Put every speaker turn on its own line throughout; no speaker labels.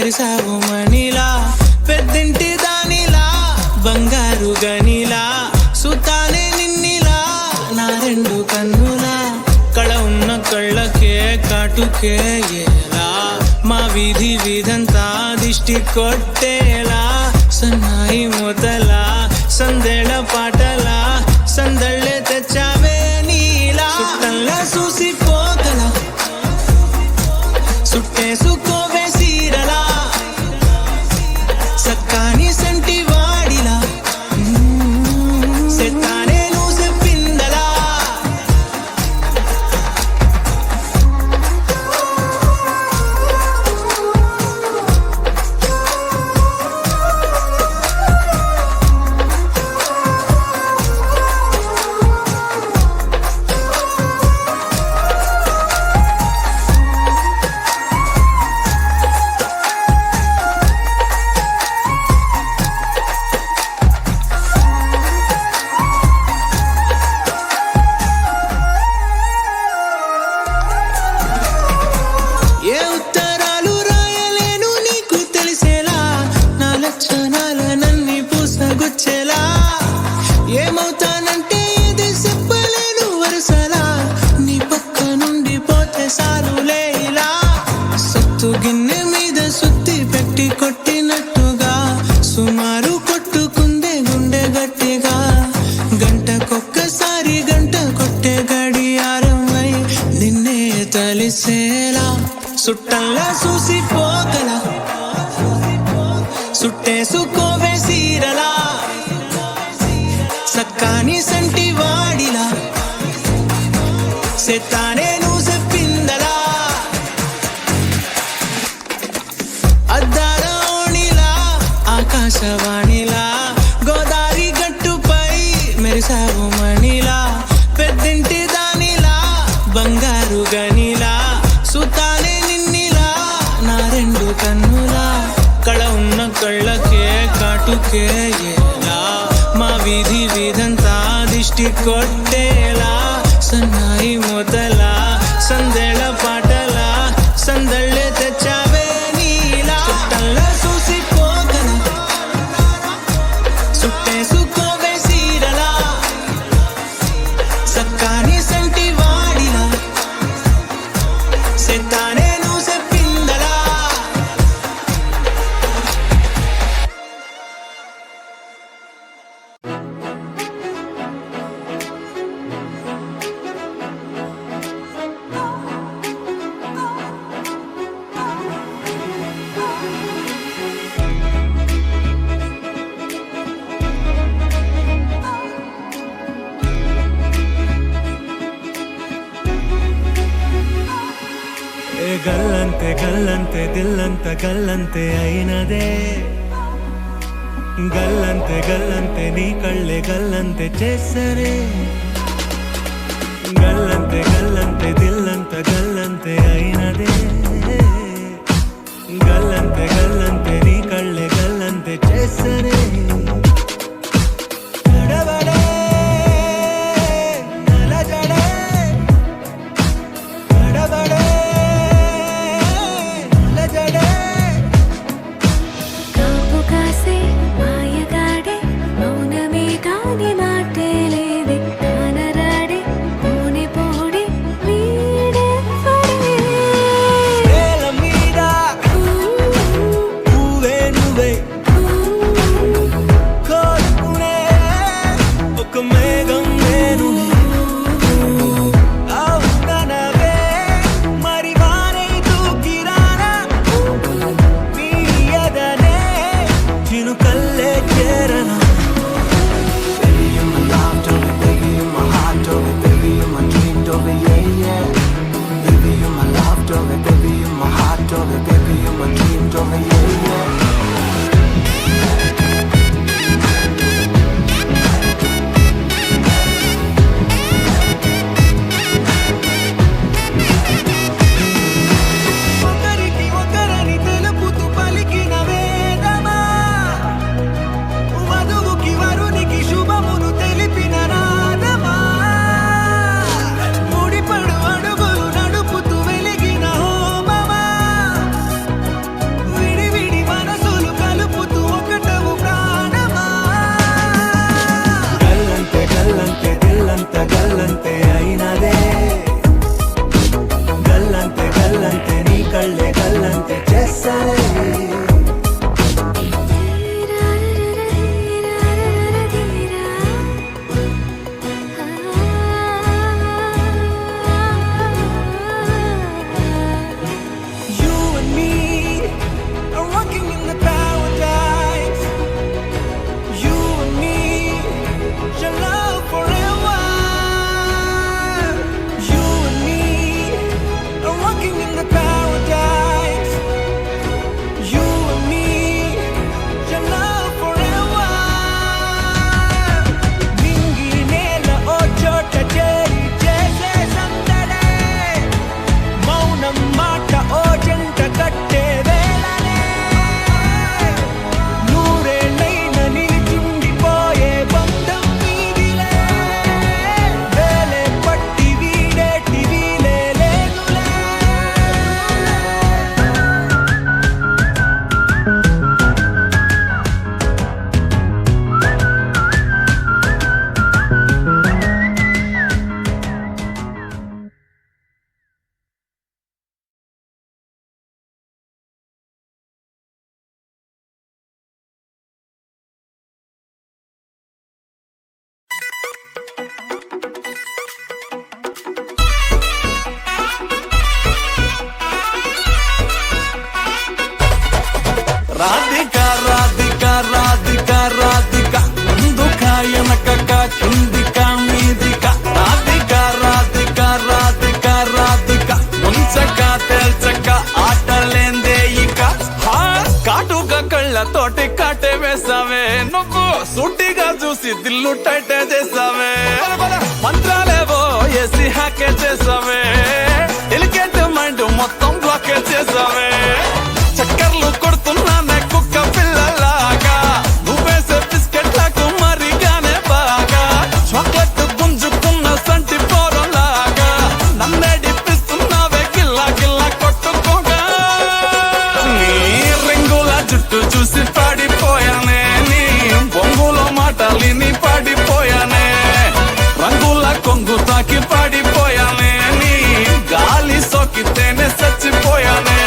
మెరిసావు మణిలా పెద్దింటి దానిలా బంగారు గనిలా సుతానే నిన్నిలా నా రెండు కన్నులా కళ ఉన్న కళ్ళకే కాటుకే ఎలా మా వీధి వీధంతా దిష్టి కొట్టేలా సన్నాయి మొదలా సందేళ పాటలా సందళ్ళే తెచ్చావే నీలా చుట్టంలా చూసిపోగల సుట్టేసుకోవే సీరలా సక్కాని సంటి వాడిలా సెత్తానే నువ్వు చెప్పిందలా ఏ ఉత్తరాలు రాయలేను నీకు తెలిసేలా నా లక్షణాలనన్నీ పూసగుచ్చేలా ఏమవుతానంటే ఇది చెప్పలేను వరుసలా నీ పక్క నుండి పోతే సారులే ఇలా సత్తు గిన్నె మీద సుత్తి పెట్టి కొట్టినట్టుగా సుమారు కొట్టుకుందే గుండె గట్టిగా గంటకొక్కసారి గంట కొట్టే గడియారమై నిన్నే తలిసేలా సుట్టంలా చూసిపోగల సుట్టేసుకోవే సీరలా సక్కాని సంటి వాడిలా సెత్తానే నువ్వు చెప్పిందలా అద్దాల ఓణిలా ఆకాశవాణిలా గోదావరి గట్టుపై మెరిసావు మణిలా పెద్దింటి దానిలా బంగారు గనిలా సుతానే నిన్నిలా నా రెండు కన్నులా కళ ఉన్న కళ్ళకే కాటుకే ఎలా మా వీధి వీధంతా దిష్టి కొట్టేలా సన్నాయి మొదలా సందేళ పాటలా సందళ్ళే తెచ్చావే నీలా చుట్టంలా చూసిపోగల సుట్టేసుకోవే సీరలా సక్కాని సంటి వాడిలా సెత్తానే నువ్వు చెప్పిందలా
గల్లంతే గల్లంతే దిల్లంత గల్లంతే అయినదే గల్లంతే గల్లంతే నీ కళ్ళే గల్లంతే చేసరే గల్లంతే గల్లంతే దిల్లంత గల్లంతే అయినదే గల్లంతే గల్లంతే నీ కళ్ళే గల్లంతే చేసరే
రాధిక రాధిక రాధిక రాధిక ముందుక వెనకక కిందిక మీదిక రాధిక రాధిక రాధిక రాధిక ముంచక తేల్చక ఆటలేందే ఇక కాటుక కళ్ళతోటి కాటే వేసావే నువ్వు సూటిగా చూసి దిల్లు టైటే చేసావే మంత్రాలేవో ఏసి హ్యాకే చేసావే డెలికేట్ మైండ్ మొత్తం బ్లాకే చేసావే చక్కర్లు కొడుతున్నానే కుక్క పిల్లలాగా నువ్వేసే బిస్కెట్లకు మరిగానే బాగా చాక్లెట్ గుంజుకున్న సంటి పోరలాగా నన్నే డిప్పిస్తున్నావే గిల్లా గిల్లా కొట్టుకోగా నీ రింగుల జుట్టు చూసి పాడిపోయానే నీ బొంగులో మాటలిని పాడిపోయానే రంగుల కొంగు తాకి పాడిపోయానే నీ గాలి సోకితేనే చచ్చిపోయానే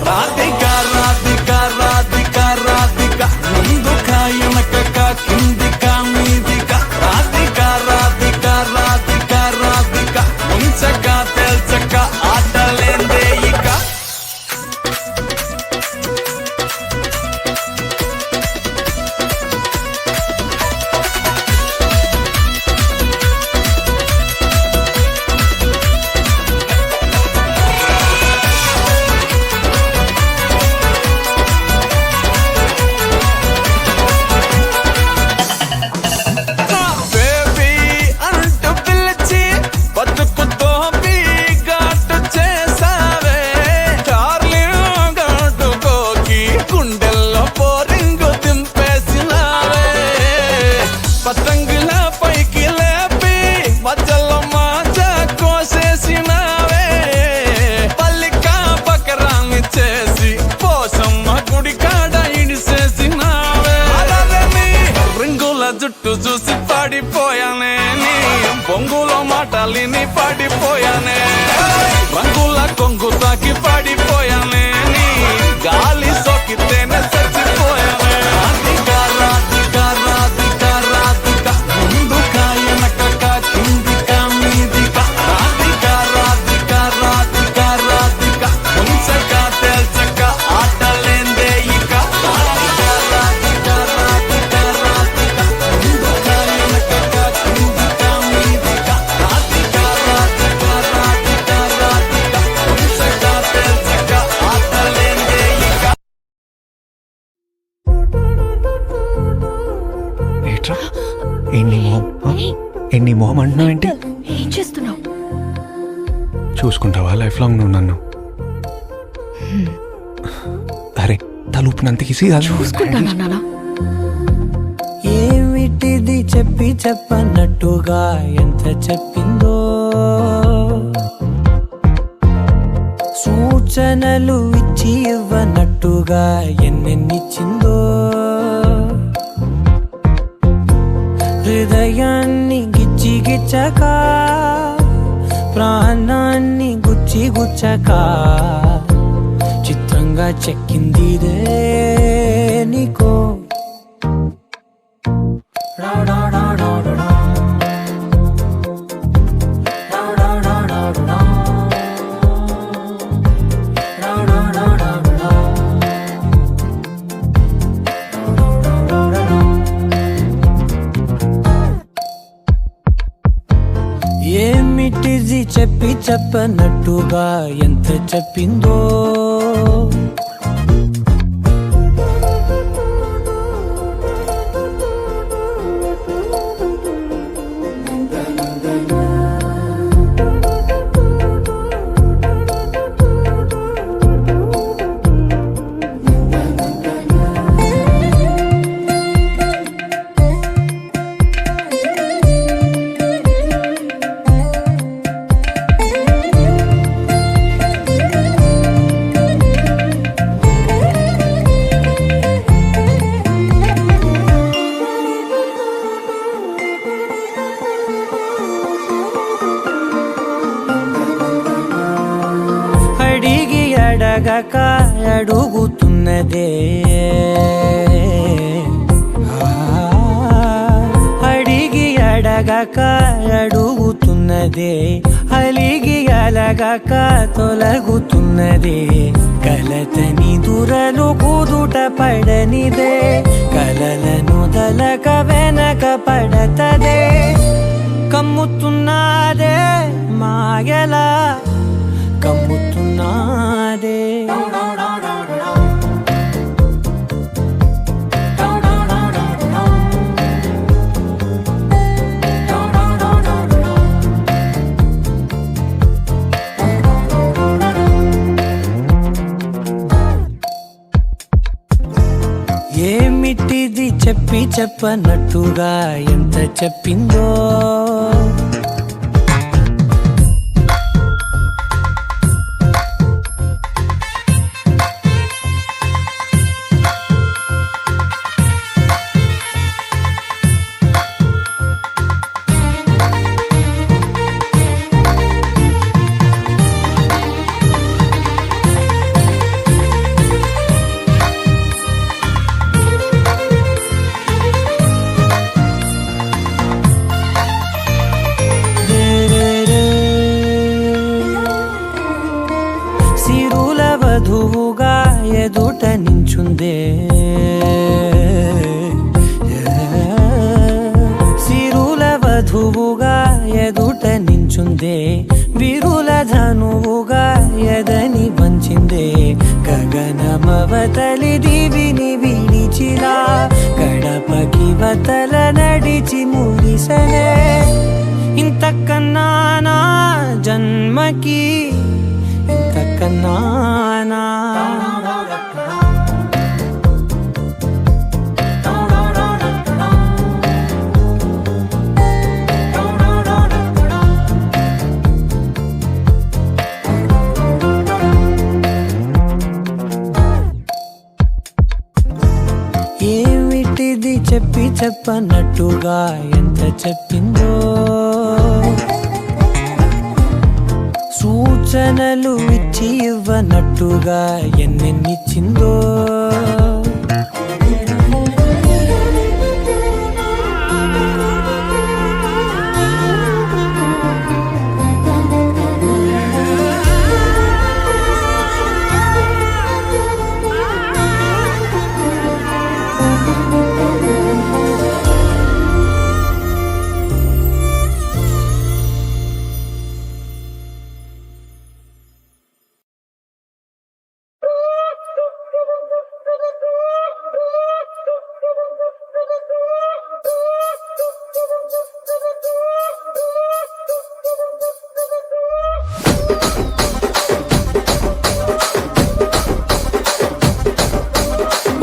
రాధిక రాధిక రాధిక రాధిక ముందుక వెనకక కిందిక మీదిక రాధిక రాధిక రాధిక రాధిక ముంచక తేల్చక ఆటలేందే ఇక బేబీ అంటూ పిలిచి బతుకుతో ఘాటు చేసావే డార్లింగ్ గట్టుకోకి గుండెల్లో పోరింగు దింపేసినావే పతంగుల పైకి లేపి మధ్యలో మాజా కోసేసినావే పల్లికా బకరాన్ని చేసి పోసమ్మ గుడి కాడ ఇడిసేసినావే రింగుల జుట్టు చూసి పాడిపోయానే నీ బొంగులో మాటలిని పాడిపోయానే రంగుల కొంగు తాకి పాడిపోయానే నీ గాలి సోకితేనే చచ్చిపోయానే రాధిక రాధిక రాధిక రాధిక ముందుక వెనకక కిందిక మీదిక రాధిక రాధిక రాధిక రాధిక ముంచక తేల్చక ఆటలేందే ఇక రాధిక రాధిక రాధిక రాధిక ముందుక వెనకక కిందిక మీదిక రాధిక రాధిక రాధిక రాధిక ముంచక తేల్చక ఆటలేందే ఇక
ఏట్రా ఎన్ని మొహం అంటున్నావు ఏంటి
ఏం చేస్తున్నావు?
చూసుకుంటావా లైఫ్ లాంగ్ నువ్వు నన్ను అరే తలుపునంతకి
చూసుకుంటానా నాన్న?
ఏమిటిది చెప్పి చెప్పన్నట్టుగా ఎంత చెప్పిందో సూచనలు ఇచ్చి ఇవ్వనట్టుగా ఎన్నెన్నిచ్చిందో హృదయాన్ని గిచ్చి గిచ్చక ప్రాణాన్ని గుచ్చి గుచ్చక చిత్రంగా చెక్కిందిదే నీకో ఏమిటిది చెప్పి చెప్పనట్టుగా ఎంత చెప్పిందో అడగక అడుగుతున్నదే అడగక అడుగుతున్నదే, అలిగి అలగక తొలగుతున్నదే, కలతని దురలు కుదుట పడనిదే, కలలను దలక వెనక పడతదే, కమ్ముతున్నదే మాయలా కమ్ముతున్నదే. ఏమిటిది చెప్పి చెప్పనట్టుగా ఎంత చెప్పిందో, సిరుల వధువుగా ఎదుట నించుందే, సిరుల వధువుగా ఎదుట నించుందే, విరుల ధనువుగా ఎదని వంచిందే, గగనమవతలి దివిని విడిచిలా గడపకి వతల నడిచి ముగిసనే, ఇంతకన్నా నా జన్మకి ఇంతకన్నానా. ఏమిటిది చెప్పి చెప్పనట్టుగా ఎంత చెప్పిందో, సూచనలు ఇచ్చి ఇవ్వనట్టుగా ఎన్నెన్నిచ్చిందో,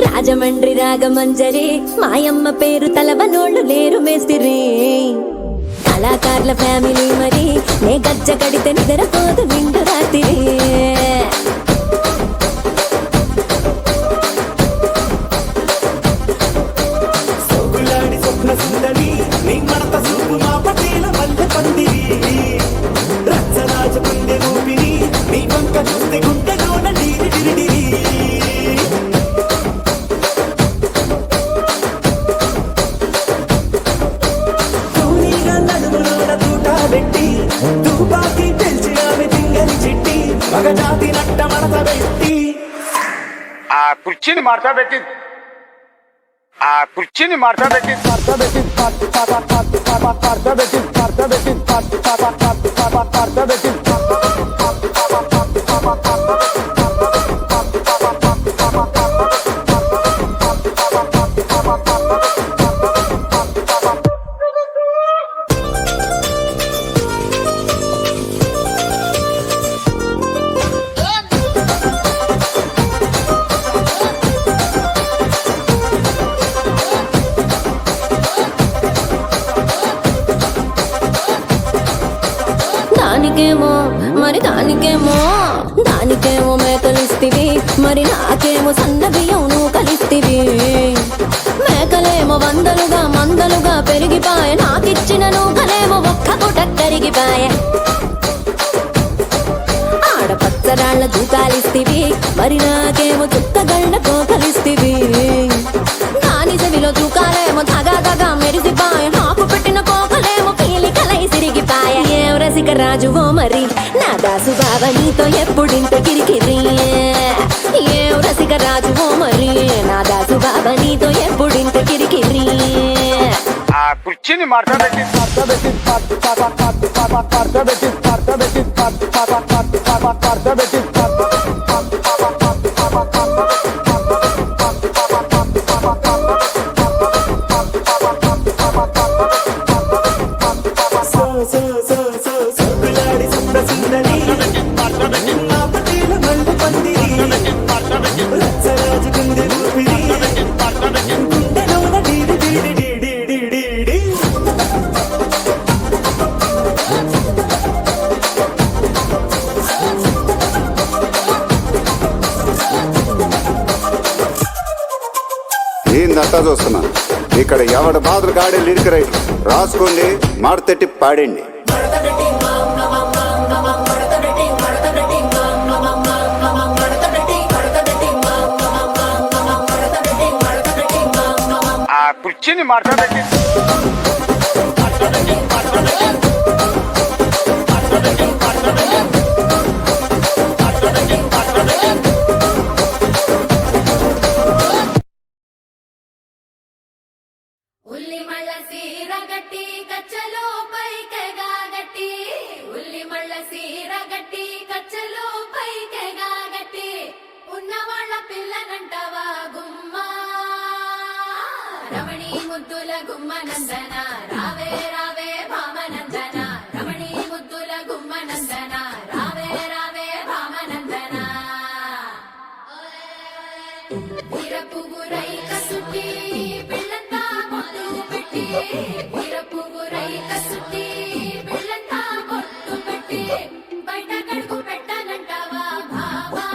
రాజమండ్రి రాగమంజరి మాయమ్మ పేరు తలవనోళ్ళు లేరు మేస్తిరి, కళాకారుల ఫ్యామిలీ మరి నే గజ్జ కడితే నిద్రపోదు నిండు రాత్రి.
ఆ కుర్చీని మార్చా పెట్టి దానికేమో మేకలిస్తివి, మరి నాకేమో సన్న బియ్యం నువ్వు కలిస్తివి. మేకలేమో వందలుగా మందలుగా పెరిగిపాయ, నాకిచ్చిన నూకలేమో ఒక్క పూట కరిగిపాయ. ఆడపచ్చరాళ్ళ దూకాలిస్తివి, మరి నాకేమో చుక్కగళ్ళ కోకలిస్తివి. దాని చెవిలో దూకాలేమో దగా దగా మెరిసిపాయ, నాకు పెట్టిన కోకలేమో
నా దాసు బావ నీతో ఎప్పుడింత కిరికిరి ఏం రసిక రాజు ఓ మరి నా దాసు బావ నీతో ఎప్పుడింత కిరికిరి
ఆ కుర్చీని మార్చబెట్టి
ఏందంతా చూస్తున్నా ఇక్కడ ఎవడ మాదిరి గాడి లిరిక్ రైట్ రాసుకోండి మాడతెట్టి పాడండి.
ఆ కుర్చీని మార్చబెట్టి
ఉల్లి మళ్ళ సీర గట్టి కచ్చలో పైకెగా గట్టి ఉల్లి మళ్ళ సీర గట్టి కచ్చలో పైకెగా గట్టి ఉన్న వాళ్ళ పిల్లనంటవా గుమ్మా రమణి ముద్దుల గుమ్మ నందన రావే రావే భామ నందన రమణి ముద్దుల గుమ్మ నందన రావే రావే భామ నందన వీరపుగురై కసుటి పిల్లంతా బొట్టు పెట్టి వీరపుగురై కసుటి పిల్లంతా బొట్టు పెట్టి బయట కడుగు పెట్టనంటావా భావా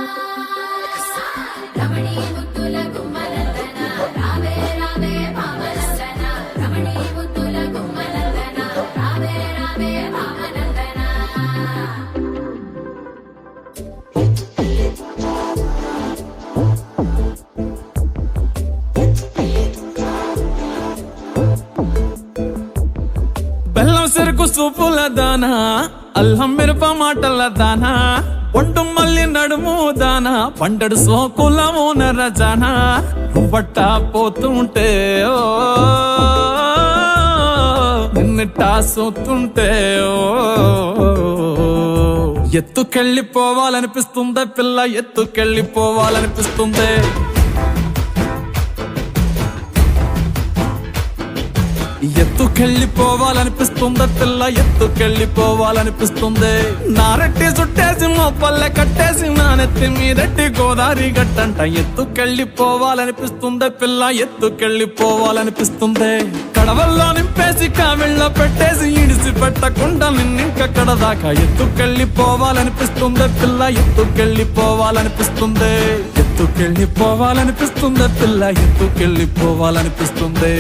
రమణి ముద్దుల గుమ్మనందన రావే రావే భామనందన రమణి ముద్దుల గుమ్మనందన రావే రావే భామనందన
బెల్లం చెరుకు సూపుల దానా అల్లం మిరప మాటల దానా ఒంటు మల్లి నడుము దానా పండడు సోకులము నరజానా బట్ట పోతుంటే ఓ నిన్నటా సోతుంటే ఓ ఎత్తుకెళ్ళిపోవాలనిపిస్తుందే పిల్ల ఎత్తుకెళ్ళిపోవాలనిపిస్తుందే ఎత్తుకెళ్ళిపోవాలనిపిస్తుందే పిల్ల ఎత్తుకెళ్ళిపోవాలనిపిస్తుంది నారెట్టి చుట్టేసి మొప్పల్లె కట్టేసి నా నెత్తి మీరెట్టి గోదావరి గట్టంట ఎత్తుకెళ్ళిపోవాలనిపిస్తుందే పిల్ల ఎత్తుకెళ్ళిపోవాలనిపిస్తుంది కడవల్లో నింపేసి కావిళ్ళ పెట్టేసి ఇడిసి పెట్టకుండా నిన్నింకక్కడ దాకా ఎత్తుకెళ్ళిపోవాలనిపిస్తుందే పిల్ల ఎత్తుకెళ్ళిపోవాలనిపిస్తుంది ఎత్తుకెళ్ళిపోవాలనిపిస్తుందే పిల్ల ఎత్తుకెళ్ళిపోవాలనిపిస్తుంది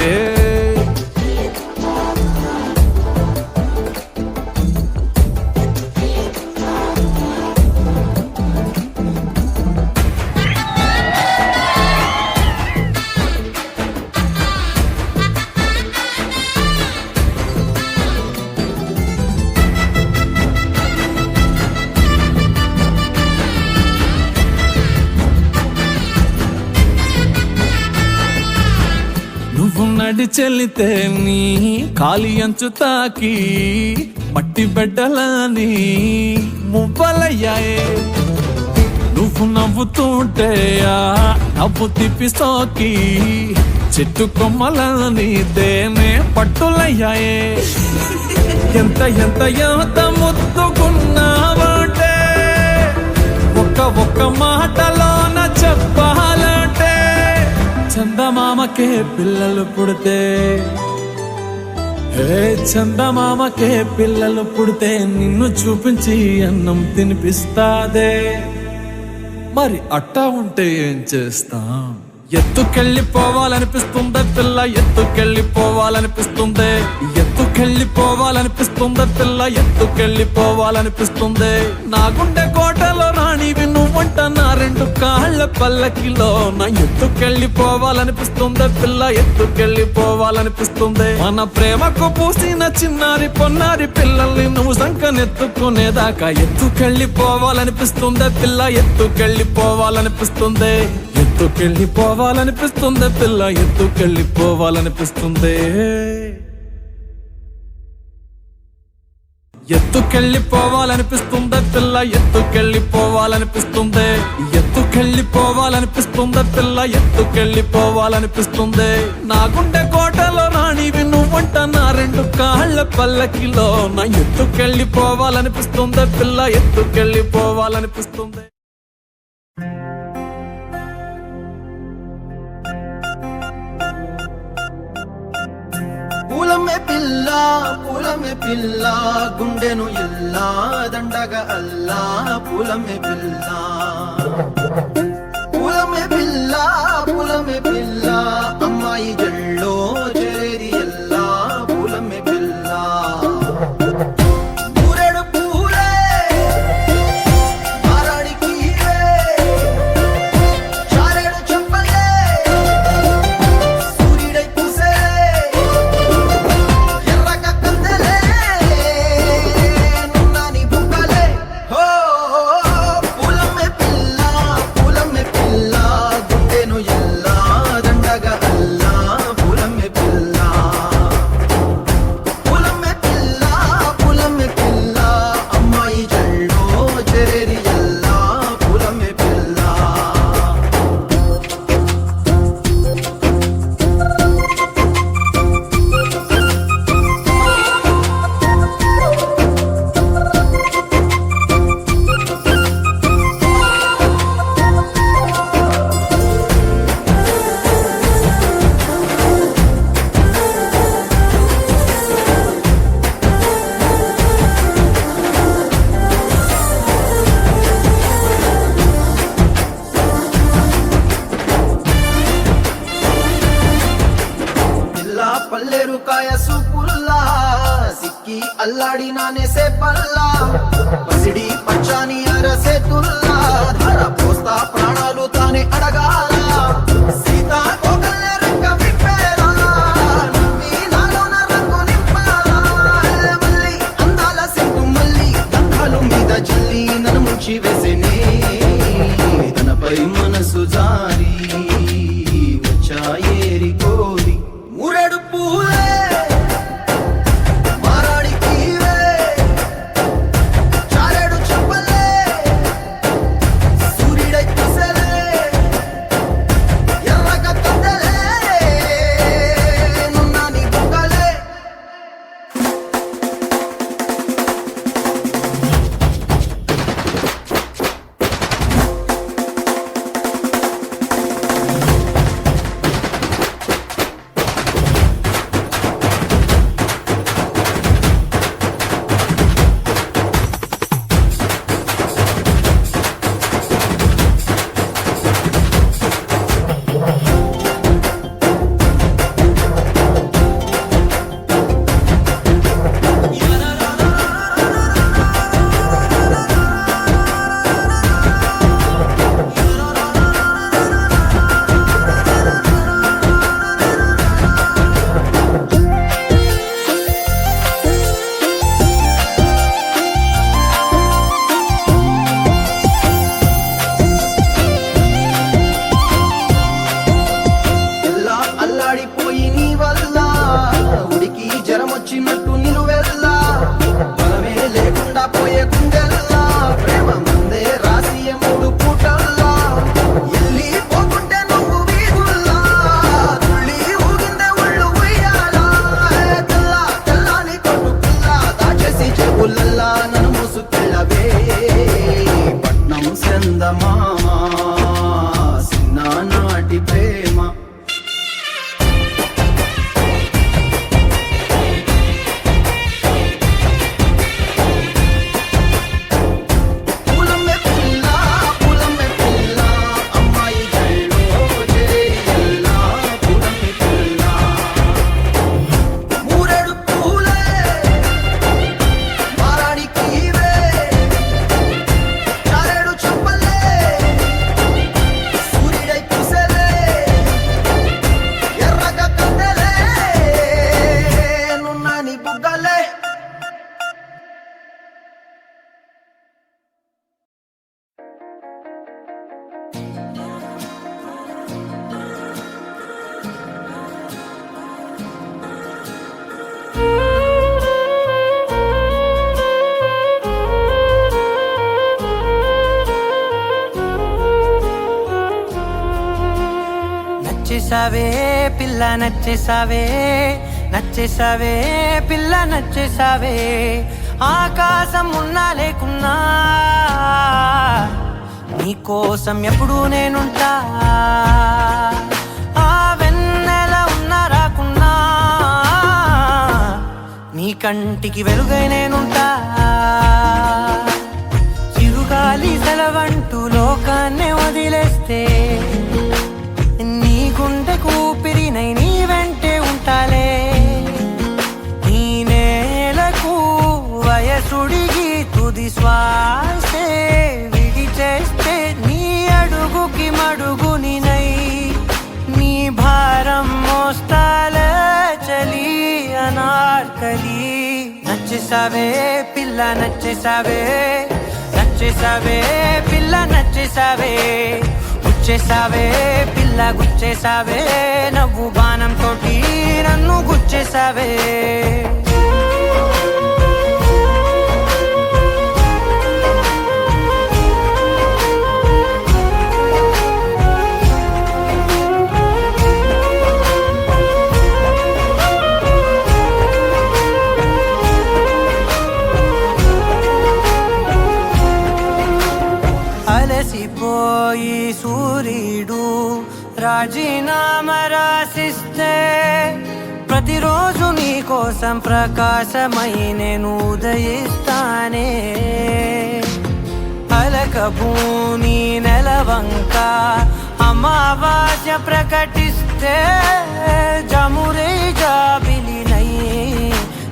నువ్వు నడిచెల్లితే నీ కాలి అంచు తాకి మట్టి బిడ్డలని మువ్వలయ్యాయే నువ్వు నవ్వుతుంటే ఆ నవ్వు తిప్పి సోకి చెట్టు కొమ్మలని తేనే పట్టులయ్యాయే ఎంత ఎంత ఎంత ముద్దుకున్నావంటే ఒక్క మాటలోన చెప్పాలంటే చందమామకే పిల్లలు పుడితే హే చందమామకే పిల్లలు పుడితే నిన్ను చూపించి అన్నం తినిపిస్తాదే మరి అట్టా ఉంటే ఏం చేస్తాం ఎత్తుకెళ్ళిపోవాలనిపిస్తుందే పిల్ల ఎత్తుకెళ్ళిపోవాలనిపిస్తుంది ఎత్తుకెళ్ళిపోవాలనిపిస్తుందే పిల్ల ఎత్తుకెళ్ళిపోవాలనిపిస్తుంది నా గుండె కోటలో రాణివి నువ్వు నువ్వంట నా రెండు కాళ్ళ పల్లకిలో నా ఎత్తుకెళ్ళిపోవాలనిపిస్తుంది పిల్ల ఎత్తుకెళ్ళిపోవాలనిపిస్తుంది మన ప్రేమకు పూసిన చిన్నారి పొన్నారి పిల్లల్ని నువ్వు సంకనెత్తుకునేదాకా ఎత్తుకెళ్ళిపోవాలనిపిస్తుంది పిల్ల ఎత్తుకెళ్ళిపోవాలనిపిస్తుంది ఎత్తుకెళ్ళిపోవాలనిపిస్తుంది పిల్ల ఎత్తుకెళ్ళిపోవాలనిపిస్తుంది ఎత్తుకెళ్ళిపోవాలనిపిస్తుంది పిల్ల ఎత్తుకెళ్ళిపోవాలనిపిస్తుంది ఎత్తుకెళ్ళిపోవాలనిపిస్తుంది పిల్ల ఎత్తుకెళ్ళిపోవాలనిపిస్తుంది నా గుండె కోటలో రాణివి నువ్వంట నా రెండు కాళ్ళ పల్లకిలో నా ఎత్తుకెళ్ళిపోవాలనిపిస్తుంది పిల్ల ఎత్తుకెళ్ళిపోవాలనిపిస్తుంది
పూలమే పిల్ల గుండెను ఇల్లా దండగ అల్లా పూలమే పిల్ల అమ్మాయి జల్లో చేరి ఎల్లా పూలమే పిల్ల పూరెడు పూలే మారాడికి చారెడు చెప్పలే సూర్యుడై పూసే పల్లెరుకాయ సూపుల్లా సిక్కి అల్లాడి నానేసే పల్లా పసిడి పచ్చాని అరసే తుల్లా ధర పోస్తా ప్రాణాలు తానే అడగాల సీతా కోకల్లే రెక్క విప్పేలా నవ్వి నాలోన రంగు నింపాలా మళ్ళీ అందాల సెంటు మళ్ళీ దండాలు మీద జల్లి నన్ను ముంచి వేసేనే తనపై మనసు జారి వచ్చాయేరి కోరి మురెడు పూలే మారాడికి చారెడు చెప్పలే సూర్యుడై పూసలే ఎర్రగ కద్దలే నున్నాని బుగ్గలే అల్లాడిపోయి నీ వల్ల ఉడికి జరమొచ్చినట్టు నిలువెల్లా బలమే లేకుండా పోయే గుండెల్లా ప్రేమ మందే రాసి మూడు పూటల్లా ఎల్లి పోతుంటే నువ్వు వీధుల్లా తుళ్ళి ఊగిందే ఒళ్ళు ఉయ్యాలా తెల్లా తెల్లాని కొట్టు పిల్ల దాచేసి చెవులల్లా నన్ను మూసుకెళ్ళవే పట్నం చందమామా చిన్ననాటి ప్రేమ చెప్పలే
నచ్చేసావే పిల్ల నచ్చేసావే నచ్చేసావే పిల్ల నచ్చేసావే ఆకాశం ఉన్నా లేకున్నా నీకోసం ఎప్పుడూ నేనుంటా ఆ వెన్నెల ఉన్నా రాకున్నా నీ కంటికి వెలుగై నేనుంటా చిరుగాలి సెలవంటూ లోకాన్నే వదిలేస్తే నీ గుండెకు ఊపిరినై నీ వెంటే ఉంటాలే నీ నేలకు వయసుడిగి తుది శ్వాసే విడిచేస్తే నీ అడుగుకి మడుగునినై నీ భారం మోస్తాలే చలి అనార్కలి నచ్చేసావే పిల్ల నచ్చేసావే నచ్చేసావే పిల్ల నచ్చేసావే గుచ్చేసావే పిల్ల గుచ్చేసావే నవ్వు బాణం తోటి నన్ను గుచ్చేసావే అలసిపోయి సూర్యుడు రాజీనామా రాసిస్తే ప్రతిరోజు నీ కోసం ప్రకాశమై నేను ఉదయిస్తానే అలకభూని నెలవంక అమావాస్య ప్రకటిస్తే జమురే జాబిలినై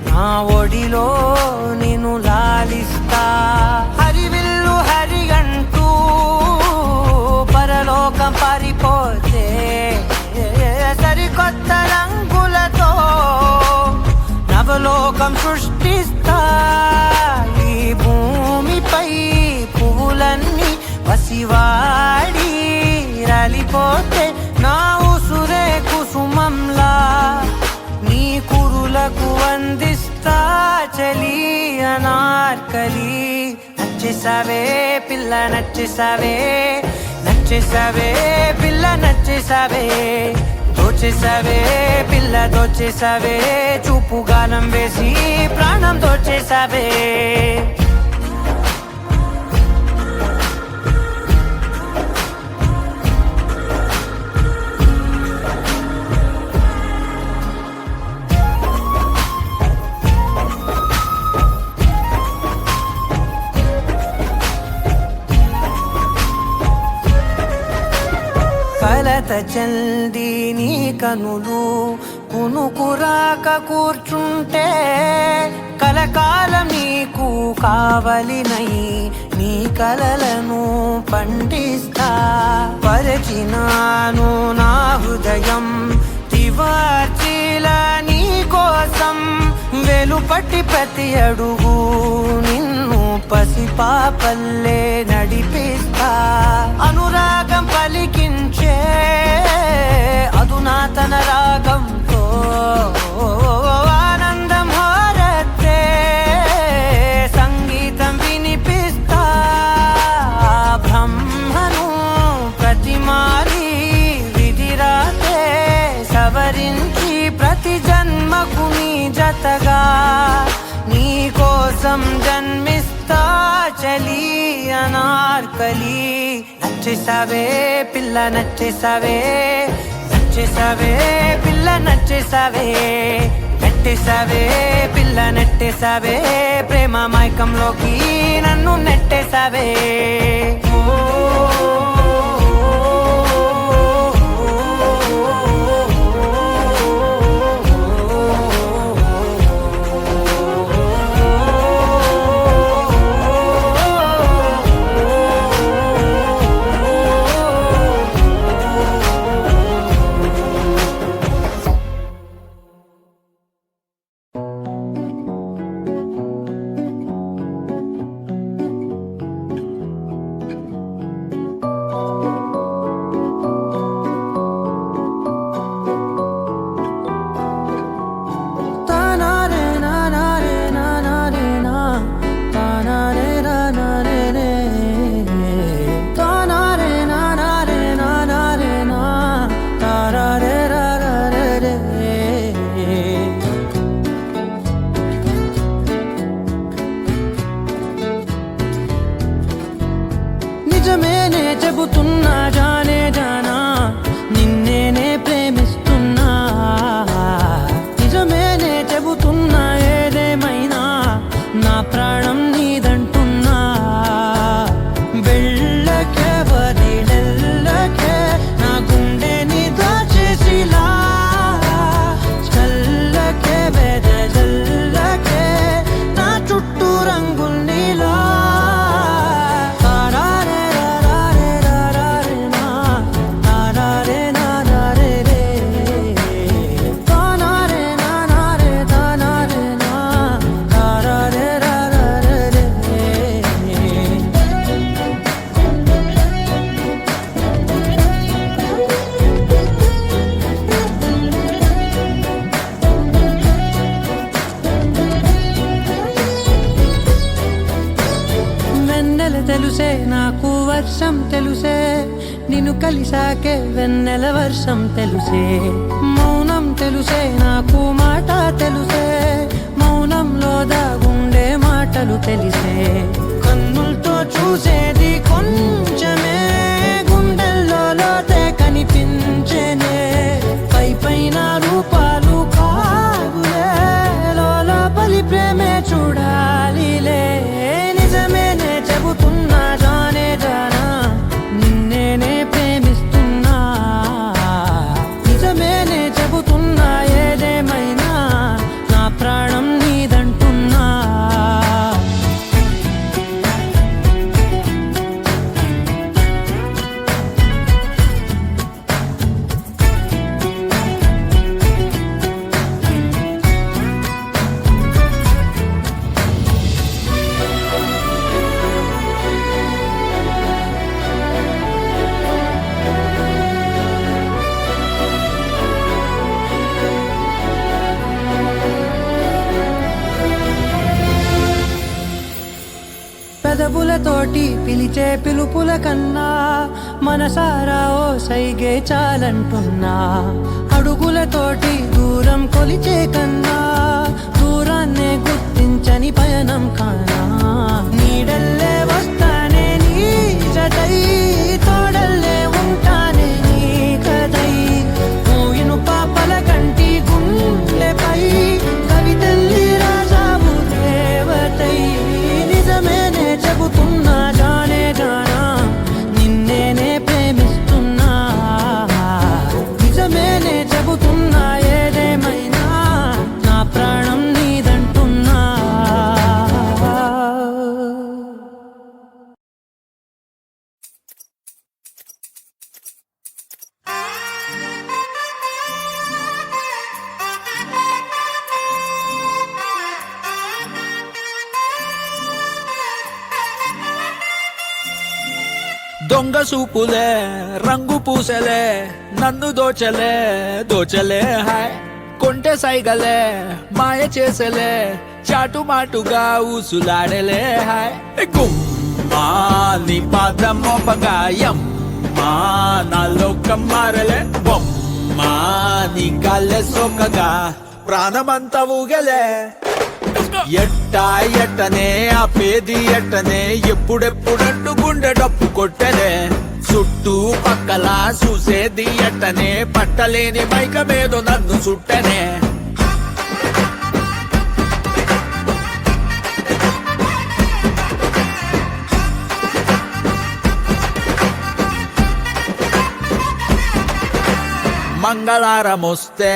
నా ఒడిలో నిన్ను లాలిస్తా హరివిల్లు హరిగంటూ పరలోకం పారిపోతే సరికొత్త రంగులతో నవలోకం సృష్టిస్తా ఈ భూమిపై పువ్వులన్నీ పసివాడి రాలిపోతే నా ఉసురే కుసుమంలా నీ కురులకు వందిస్తా చలి అనార్కలి నచ్చేసావే పిల్ల నచ్చేసావే నచ్చేసావే పిల్ల నచ్చేసావే దోచేసావే పిల్ల దోచేసావే చూపు గానం వేసి ప్రాణం దోచేసావే కలత చల్ది నీ కనులు కునుకురాక కూర్చుంటే కలకాలం నీకు కావలినై నీ కలలను పండిస్తా పరిచినాను నా హృదయం తివార్చిలా నీ కోసం వెలుపట్టి ప్రతి అడుగు నిన్ను పసిపాపల్లే నడిపిస్తా అనురాగం పలికించే అధునాతన రాగంతో ఆనందం హారతే సంగీతం వినిపిస్తా బ్రహ్మను ప్రతిమాలి విధిరాతే సవరించి ప్రతి జన్మకు నీ జతగా నీ కోసం జన్మిస్తా చలి అనార్కలి నచ్చేసావే పిల్ల నచ్చేసావే నచ్చేసావే పిల్ల నచ్చేసావే నెట్టేసావే పిల్ల నెట్టేసావే ప్రేమ మైకంలోకి నన్ను నెట్టేసావే వర్షం తెలుసే నిన్ను కలిసాకే వెన్నెల వర్షం తెలుసే మౌనం తెలుసే నాకు మాట తెలుసే మౌనంలో దాగుండే మాటలు తెలిసే కన్నులతో చూసేది కొంచెమే గుండెల్లో లోతే కనిపించేనే పై పైన రూపాలు కాదులే లోపలి ప్రేమే చూడాలిలే నిజమేనే చెబుతున్నా జానే జానా నిన్నేనే ప్రేమిస్తున్నా నిజమేనే చెబుతున్నా ఏదేమైనా నా ప్రాణం నీదంటున్నా పెదవులతోటి పిలిచే పిలుపుల కన్నా మనసారా ఓ సైగే చాలంటున్నా అడుగులతోటి దూరం కొలిచే కన్నా దూరాన్నే గుర్తించని పయనం కానా నీడల్లే వస్తానే నీ జతై తోడల్లే ఉంటానే నీ కదై మూయిను పాపల కంటి గుండెపై కవితల్లి రాజావు దేవతై నిజమేనే చెబుతున్నా జానే జానా నిన్నేనే ప్రేమిస్తున్నా నిజమేనే చెబుతున్నా ఏదేమైనా నా ప్రాణం నీదంటున్నా
దొంగ సూపులే రంగు పూసలే నన్ను దోచలే దోచలే హాయ్ కొంటె సైగలే మాయ చేసలే చాటు మాటుగా ఊసులాడలే హాయ్ గుమ్మా నీ పాదం మోపగాయం మా నాలో కమ్మారలే బొమ్మా నీ కాళ్ళే సోకగా ప్రాణమంతా ఊగలే ఎట్టా ఎట్టనే ఆపేది ఎట్టనే ఎప్పుడెప్పుడంటూ గుండె డప్పు కొట్టనే చుట్టూ పక్కల చూసేది ఎట్టనే పట్టలేని మైకమేదో నన్ను చుట్టనే మంగళారమొస్తే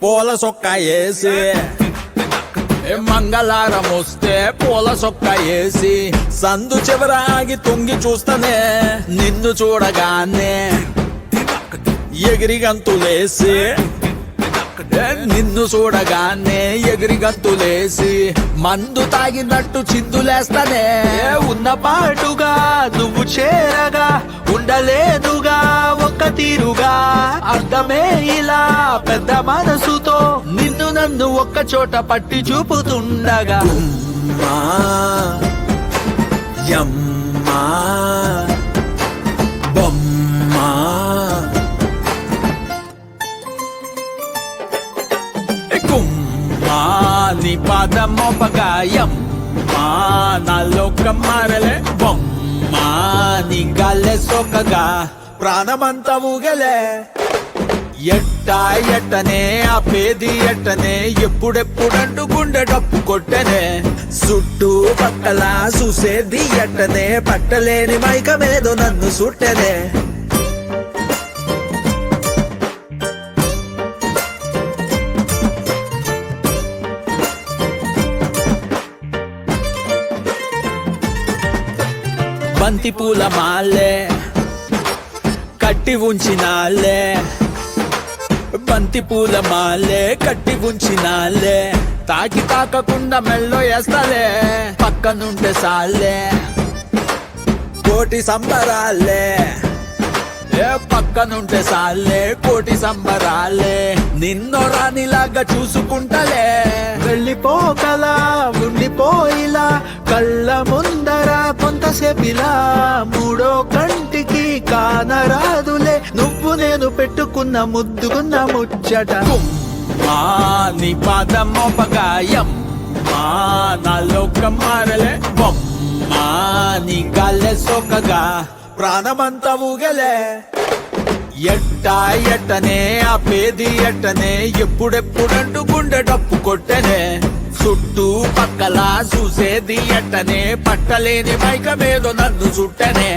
పూల సొక్క వేసి మంగళారం వస్తే పూల సొక్క వేసి సందు చివర ఆగి తొంగి చూస్తానే నిన్ను చూడగానే ఎగిరి గంతులేసి నిన్ను చూడగానే ఎగిరి గంతులేసి మందు తాగినట్టు చిందులేస్తానే ఉన్న పాటుగా నువ్వు చేరగా ఉండలేదుగా ఒక్క తీరుగా అర్థమే ఇలా పెద్ద మనసుతో నిన్ను నన్ను ఒక్క చోట పట్టి చూపుతుండగా గుమ్మా, యమ్మా, బొమ్మా గుమ్మా నీ పాదం మోపగాయం మా నాలో కమ్మారలే బొమ్మా నీ గాల్లే సోకగా ప్రాణమంతా ఊగలే ఎట్టా ఎట్టనే ఆపేది ఎట్టనే ఎప్పుడెప్పుడంటూ గుండె డప్పు కొట్టనే చుట్టూ పక్కల చూసేది ఎట్టనే పట్టలేని మైకమేదో నన్ను సుట్టనే బంతి పూల మాలే కట్టి ఉంచినాలే బంతి పూల మాలే కట్టి ఉంచినాలే తాకి తాకకుండా మెల్లో వేస్తాలే పక్కనుంటే సాలే కోటి సంబరాలే పక్కనుంటే సాలే కోటి సంబరాలే నిన్నో రాణిలాగా చూసుకుంటలే.
వెళ్ళిపోకలా ఉండిపోయిలా కళ్ళ ముందర కొంతసేపిలా మూడో కంటికి కానరాదులే నువ్వు నేను పెట్టుకున్న ముద్దుకున్న ముచ్చట.
మా నీ పాదం మోపగాయం మా నా లోకం మారలే. బొమ్మా నీ గాల్లె సోకగా ప్రాణమంతా ఊగలే. ఎట్టనే ఆపేది ఎట్టనే ఎప్పుడెప్పుడంటూ గుండె డప్పు కొట్టనే. చుట్టూ పక్కల చూసేది ఎట్టనే పట్టలేని మైకమేదో నన్ను చుట్టనే.